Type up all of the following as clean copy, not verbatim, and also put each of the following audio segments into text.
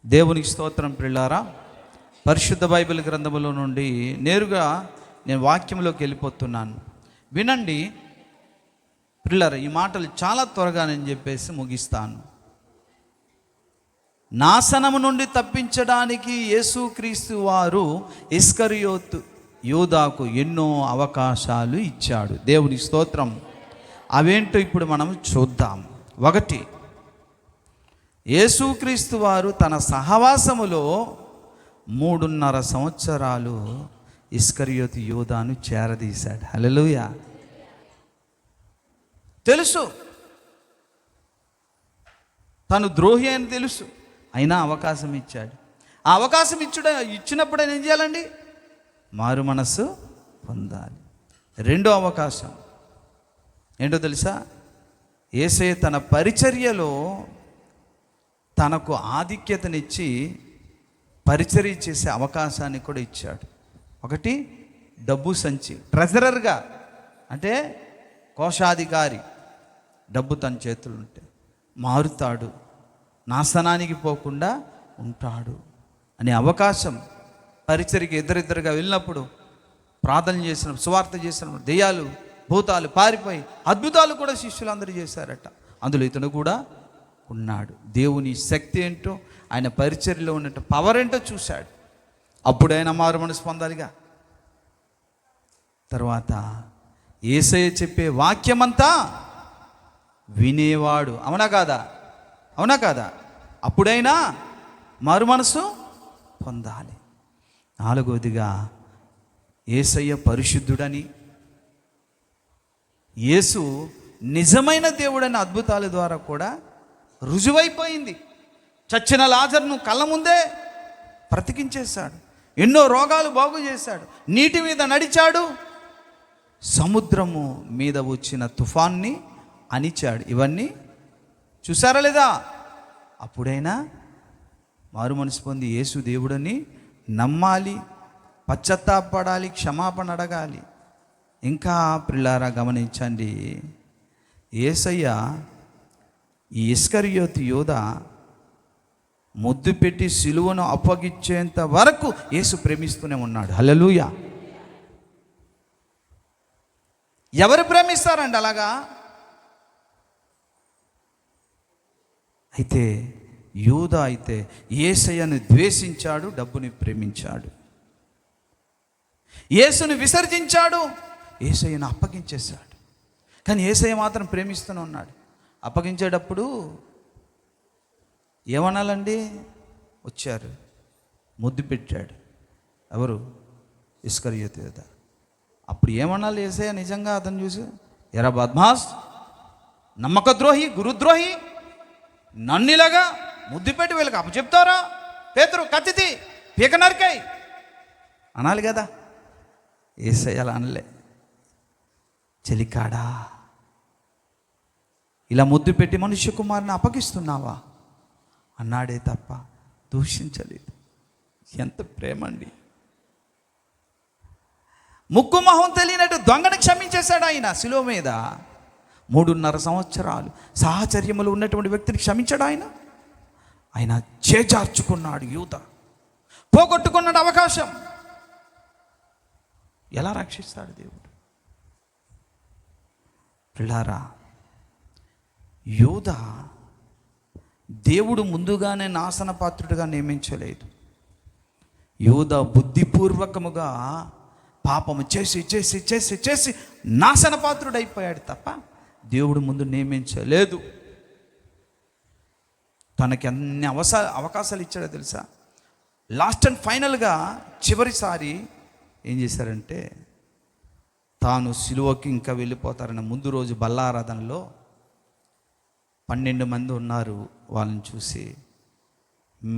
దేవునికి స్తోత్రం. ప్రియులారా, పరిశుద్ధ బైబిల్ గ్రంథములో నుండి నేరుగా నేను వాక్యంలోకి వెళ్ళిపోతున్నాను. వినండి ప్రియులారా, ఈ మాటలు చాలా త్వరగా నేను చెప్పేసి ముగిస్తాను. నాశనము నుండి తప్పించడానికి యేసుక్రీస్తు వారు ఇస్కరియోతు యూదాకు ఎన్నో అవకాశాలు ఇచ్చాడు. దేవుని స్తోత్రం. అవేంటో ఇప్పుడు మనం చూద్దాం. ఒకటి, యేసుక్రీస్తు వారు తన సహవాసములో 3.5 సంవత్సరాలు ఇస్కరియోతు యూదాను చేరదీశాడు. హల్లెలూయా. తెలుసు తను ద్రోహి అని తెలుసు, అయినా అవకాశం ఇచ్చాడు. ఆ అవకాశం ఇచ్చినప్పుడు ఏం చేయాలండి? మారు మనస్సు పొందాలి. రెండో అవకాశం ఏంటో తెలుసా? యేసయ్య తన పరిచర్యలో తనకు ఆధిక్యతనిచ్చి పరిచర్య చేసే అవకాశాన్ని కూడా ఇచ్చాడు. ఒకటి, డబ్బు సంచి, ట్రెజరర్గా, అంటే కోశాధికారి. డబ్బు తన చేతులు ఉంటే మారుతాడు, నాశనానికి పోకుండా ఉంటాడు అనే అవకాశం. పరిచర్యకి ఇద్దరిద్దరుగా వెళ్ళినప్పుడు, ప్రార్థన చేసిన, సువార్త చేసిన, దెయ్యాలు భూతాలు పారిపోయి అద్భుతాలు కూడా శిష్యులందరూ చేశారట. అందులో ఇతను కూడా ఉన్నాడు. దేవుని శక్తి ఏంటో, ఆయన పరిచర్యలో ఉన్నట్టు పవర్ ఏంటో చూశాడు. అప్పుడైనా మారు మనసు పొందాలిగా. తర్వాత యేసయ్య చెప్పే వాక్యమంతా వినేవాడు. అవునా కాదా? అవునా కాదా? అప్పుడైనా మారు మనసు పొందాలి. నాలుగవదిగా, యేసయ్య పరిశుద్ధుడని, యేసు నిజమైన దేవుడని అద్భుతాల ద్వారా కూడా రుజువైపోయింది. చచ్చిన లాజరును కళ్ళ ముందే బ్రతికించేశాడు. ఎన్నో రోగాలు బాగు చేశాడు. నీటి మీద నడిచాడు. సముద్రము మీద వచ్చిన తుఫాన్ని అణిచాడు. ఇవన్నీ చూసారా లేదా? అప్పుడైనా మారు మనసు పొంది యేసు దేవుడని నమ్మాలి, పశ్చాత్తాపడాలి, క్షమాపణ అడగాలి. ఇంకా ప్రియులారా గమనించండి, యేసయ్య ఈ ఇస్కరియోతు యూదా ముద్దు పెట్టి సిలువను అప్పగించేంత వరకు యేసు ప్రేమిస్తూనే ఉన్నాడు. హల్లెలూయా. ఎవరు ప్రేమిస్తారండి అలాగా? అయితే యూదా అయితే యేసయ్యను ద్వేషించాడు, డబ్బుని ప్రేమించాడు. యేసుని విసర్జించాడు, యేసయ్యను అప్పగించేశాడు. కానీ యేసయ్య మాత్రం ప్రేమిస్తూనే ఉన్నాడు. అప్పగించేటప్పుడు ఏమనాలండి? వచ్చారు, ముద్దు పెట్టాడు. ఎవరు? ఇస్కరియోతు యూదా. అప్పుడు ఏమనాలి యేసయ్య నిజంగా అతను చూసి? ఎరా బద్మాస్, నమ్మక ద్రోహి, గురుద్రోహి, నన్నిలాగా ముద్దు పెట్టి వీళ్ళకి అప్పచెప్తారా? పేతురు కత్తితి పీక నరికాయి అనాలి కదా. యేసయ్య అలా అనలే. చెలికాడా, ఇలా ముద్దు పెట్టి మనుష్య కుమారుని అప్పగిస్తున్నావా అన్నాడే తప్ప దూషించలేదు. ఎంత ప్రేమ అండి! ముక్కు మొహం తెలియనట్టు దొంగని క్షమించేశాడు ఆయన శిలువ మీద. 3.5 సంవత్సరాలు సాహచర్యములు ఉన్నటువంటి వ్యక్తిని క్షమించాడు ఆయన. ఆయన చేజార్చుకున్నాడు. యూదా పోగొట్టుకున్నాడు అవకాశం. ఎలా రక్షిస్తాడు దేవుడు? పిల్లారా, యూదా దేవుడు ముందుగానే నాశన పాత్రుడిగా నియమించలేదు. యూదా బుద్ధిపూర్వకముగా పాపము చేసి చేసి చేసి చేసి నాశన పాత్రుడైపోయాడు తప్ప దేవుడు ముందు నియమించలేదు. తనకి అన్ని అవకాశాలు ఇచ్చాడో తెలుసా? లాస్ట్ అండ్ ఫైనల్గా చివరిసారి ఏం చేశారంటే, తాను సిలువకి ఇంకా వెళ్ళిపోతారన్న ముందు రోజు బల్లారాధనలో 12 మంది ఉన్నారు. వాళ్ళని చూసి,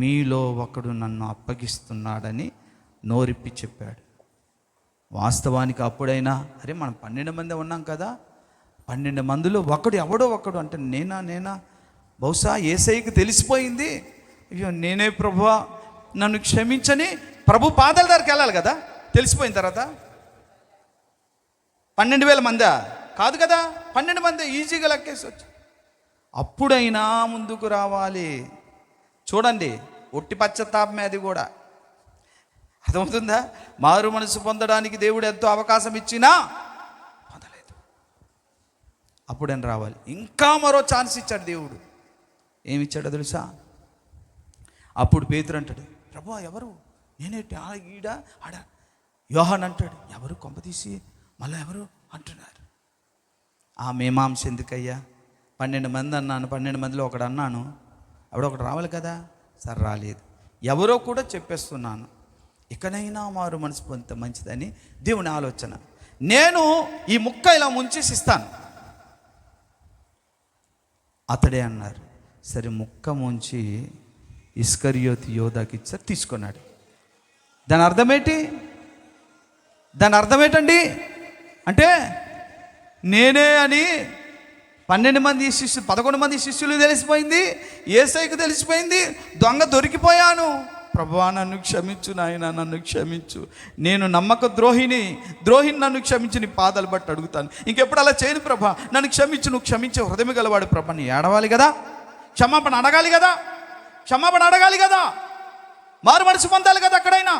మీలో ఒకడు నన్ను అప్పగిస్తున్నాడని నోరిప్పి చెప్పాడు. వాస్తవానికి అప్పుడైనా, అరే మనం 12 మంది ఉన్నాం కదా, 12 మందిలో ఒకడు ఎవడో ఒకడు అంటే నేనా బహుశా యేసయ్యకి తెలిసిపోయింది. అయ్యో నేనే ప్రభువా నన్ను క్షమించని ప్రభు పాదాల దగ్గరికి వెళ్ళాలి కదా. తెలిసిపోయిన తర్వాత 12,000 మందా? కాదు కదా, 12 మంది ఈజీగా లెక్కేసి వచ్చి. అప్పుడైనా ముందుకు రావాలి. చూడండి, ఒట్టి పశ్చాత్తాపమే అది కూడా. అర్థమవుతుందా? మారు మనసు పొందడానికి దేవుడు ఎంతో అవకాశం ఇచ్చినా పొందలేదు. అప్పుడని రావాలి. ఇంకా మరో ఛాన్స్ ఇచ్చాడు దేవుడు. ఏమిచ్చాడో తెలుసా? అప్పుడు పేతురు అంటాడు, ప్రభువా ఎవరు? నేనేంటి ఈడ ఆడ. యోహాన్ అంటాడు, ఎవరు కొంపతీసి మళ్ళీ ఎవరు అంటున్నారు. ఆ మీమాంస ఎందుకయ్యా? 12 మంది అన్నాను, 12 మందిలో ఒకడు అన్నాను, ఒకడు రావాలి కదా. సరే రాలేదు. ఎవరో కూడా చెప్పేస్తున్నాను. ఇకనైనా మారు మనసు పొందితే మంచిదని దేవుని ఆలోచన. నేను ఈ ముక్క ఇలా ముంచేసి ఇస్తాను. అతడే అన్నారు. సరే ముక్క ముంచి ఇస్కరియోతు యోధాకి ఇచ్చారు, తీసుకున్నాడు. దాని అర్థమేంటి? దాని అర్థమేంటండి అంటే నేనే అని 12 మంది శిష్యులు 11 మంది శిష్యులు తెలిసిపోయింది, యేసయ్యకు తెలిసిపోయింది. దొంగ దొరికిపోయాను. ప్రభువా నన్ను క్షమించు నాయన, నన్ను క్షమించు, నేను నమ్మక ద్రోహిని నన్ను క్షమించి నీ పాదాలు బట్టి అడుగుతాను, ఇంకెప్పుడు అలా చేయను ప్రభా, నన్ను క్షమించు, నువ్వు క్షమించే హృదయం గలవాడు ప్రభా. నీ ఏడవాలి కదా, క్షమాపణ అడగాలి కదా, మారు మనసు పొందాలి కదా. అక్కడైనా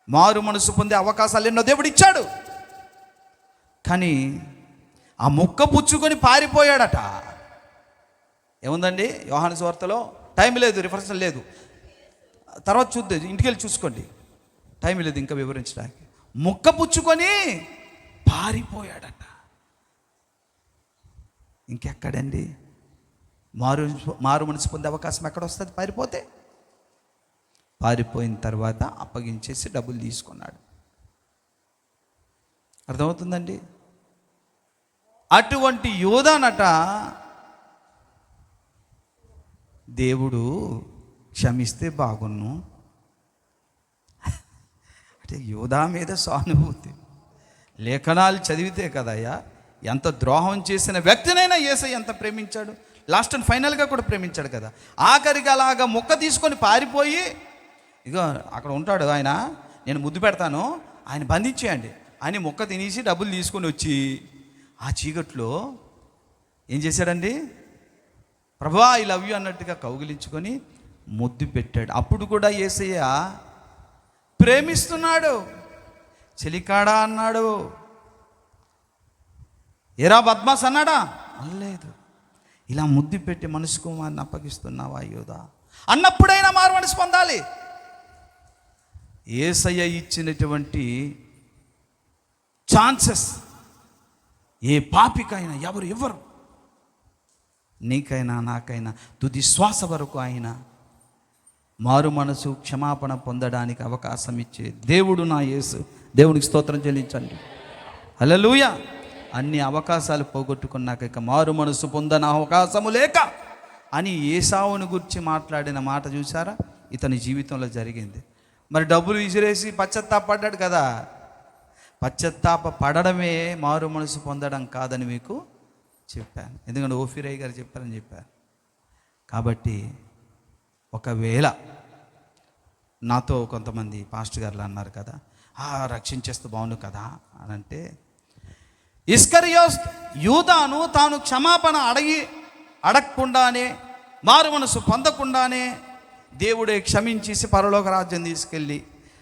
మారు మనసు పొందే అవకాశాలు ఎన్నో దేవుడు ఇచ్చాడు. కానీ ఆ ముక్క పుచ్చుకొని పారిపోయాడట. ఏముందండి యోహాను సువార్తలో? టైం లేదు, రిఫరెన్స్ లేదు, తర్వాత చూద్దాం, ఇంటికి వెళ్ళి చూసుకోండి, టైం లేదు ఇంకా వివరించడానికి. ముక్క పుచ్చుకొని పారిపోయాడట. ఇంకెక్కడండి మారు మనసు పొందే అవకాశం ఎక్కడ వస్తుంది? పారిపోయిన తర్వాత అప్పగించేసి డబ్బులు తీసుకున్నాడు. అర్థమవుతుందండి? అటువంటి యోధానట దేవుడు క్షమిస్తే బాగున్ను అంటే యోధా మీద సానుభూతి. లేఖనాలు చదివితే కదయ్యా, ఎంత ద్రోహం చేసిన వ్యక్తినైనా యేసయ్య ఎంత ప్రేమించాడు. లాస్ట్ అండ్ ఫైనల్గా కూడా ప్రేమించాడు కదా. ఆఖరికి అలాగా ముక్క తీసుకొని పారిపోయి, ఇగో అక్కడ ఉంటాడు ఆయన, నేను ముద్దు పెడతాను, ఆయన బంధించేయండి అని ముక్క తినేసి డబ్బులు తీసుకొని వచ్చి ఆ చీకట్లో ఏం చేశాడండి? ప్రభువా ఐ లవ్ యూ అన్నట్టుగా కౌగిలించుకొని ముద్దు పెట్టాడు. అప్పుడు కూడా యేసయ్య ప్రేమిస్తున్నాడు. చెలికాడా అన్నాడు, ఎరా బద్మాస్ అన్నాడా? అనలేదు. ఇలా ముద్దు పెట్టి మనసు కుమార్ని అప్పగిస్తున్నావా యోధా అన్నప్పుడైనా మారు మనసు పొందాలి. యేసయ్య ఇచ్చినటువంటి ఛాన్సెస్ ఏ పాపికైనా ఎవరు ఇవ్వరు. నీకైనా నాకైనా తుది శ్వాస వరకు ఆయన మారు మనసు క్షమాపణ పొందడానికి అవకాశం ఇచ్చే దేవుడు నా యేసు. దేవునికి స్తోత్రం చెల్లించండి. హల్లెలూయా. అన్ని అవకాశాలు పోగొట్టుకున్నాక ఇక మారు మనసు పొందన అవకాశము లేక అని ఏసావును గురించి మాట్లాడిన మాట చూసారా? ఇతని జీవితంలో జరిగింది. మరి డబ్బులు విసిరేసి పశ్చాత్తాపడ్డాడు కదా. పశ్చాత్తాప పడడమే మారు మనసు పొందడం కాదని మీకు చెప్పాను, ఎందుకంటే ఓఫీరయ్య గారు చెప్పారు. కాబట్టి ఒకవేళ నాతో కొంతమంది పాస్టర్ గారులు అన్నారు కదా, రక్షించేస్తే బాగుండు కదా అని అంటే, ఇస్కరియోతు యూదాను తాను క్షమాపణ అడగకుండానే మారు మనసు పొందకుండానే దేవుడే క్షమించేసి పరలోక రాజ్యం తీసుకెళ్ళి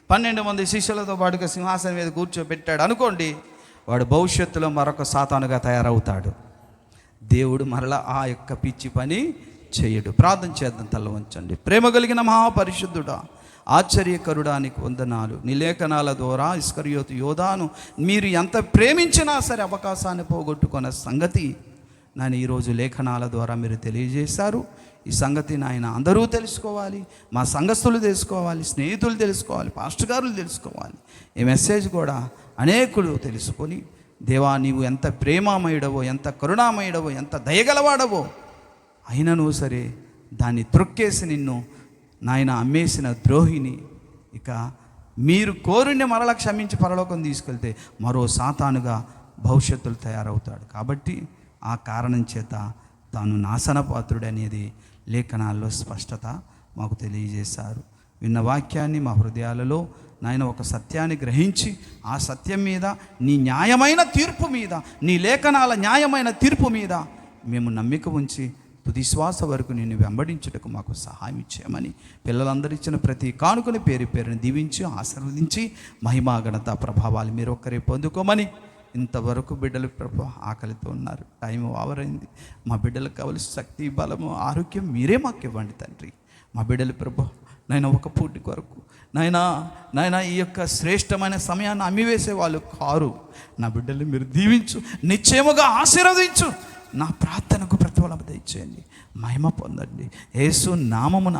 12 మంది శిష్యులతో పాటుగా సింహాసనం మీద కూర్చోబెట్టాడు అనుకోండి, వాడు భవిష్యత్తులో మరొక సాతానుగా తయారవుతాడు. దేవుడు మరలా ఆ యొక్క పిచ్చి పని చేయడు. ప్రార్థన చేద్దాం, తల వంచండి. ప్రేమ కలిగిన మహాపరిశుద్ధుడా, ఆశ్చర్యకరుడానికి వందనాలు. నీ లేఖనాల ద్వారా ఇస్కరియోతు యోధాను మీరు ఎంత ప్రేమించినా సరే అవకాశాన్ని పోగొట్టుకున్న సంగతి నాయన ఈరోజు లేఖనాల ద్వారా మీరు తెలియజేశారు. ఈ సంగతి నాయన అందరూ తెలుసుకోవాలి, మా సంఘస్థులు తెలుసుకోవాలి, స్నేహితులు తెలుసుకోవాలి, పాస్టర్ గారులు తెలుసుకోవాలి. ఈ మెసేజ్ కూడా అనేకులు తెలుసుకొని, దేవా నీవు ఎంత ప్రేమామయుడవో, ఎంత కరుణామయుడవో, ఎంత దయగలవాడవో అయినను సరే దాన్ని త్రొక్కేసి నిన్ను నాయన అమ్మేసిన ద్రోహిని ఇక మీరు కోరిన మరల క్షమించి పరలోకం తీసుకెళ్తే మరో సాతానుగా భవిష్యత్తులు తయారవుతాడు. కాబట్టి ఆ కారణం చేత తాను నాశనపాత్రుడు అనేది లేఖనాల్లో స్పష్టత మాకు తెలియజేశారు. విన్న వాక్యాన్ని మా హృదయాలలో నాయన ఒక సత్యాన్ని గ్రహించి ఆ సత్యం మీద, నీ న్యాయమైన తీర్పు మీద, నీ లేఖనాల న్యాయమైన తీర్పు మీద మేము నమ్మిక ఉంచి తుది శ్వాస వరకు నిన్ను వెంబడించుటకు మాకు సహాయం ఇచ్చేయమని పిల్లలందరూ ఇచ్చిన ప్రతి కానుకని పేరు పేరుని దీవించి ఆశీర్వదించి మహిమా ఘనత ప్రభావాలు మీరు ఒక్కరే పొందుకోమని, ఇంతవరకు బిడ్డలు ప్రభు ఆకలితో ఉన్నారు, టైం ఓవరైంది, మా బిడ్డలకు కావలసిన శక్తి బలము ఆరోగ్యం మీరే మాకు ఇవ్వండి తండ్రి. మా బిడ్డలు ప్రభు నాయన ఒక పూటి కొరకు నాయన ఈ యొక్క శ్రేష్టమైన సమయాన్ని అమ్మివేసే వాళ్ళు కారు. నా బిడ్డలు మీరు దీవించు, నిశ్చయముగా ఆశీర్వదించు, నా ప్రార్థనకు ప్రతిఫలం దయచేయండి, మహిమ పొందండి యేసు నామమున.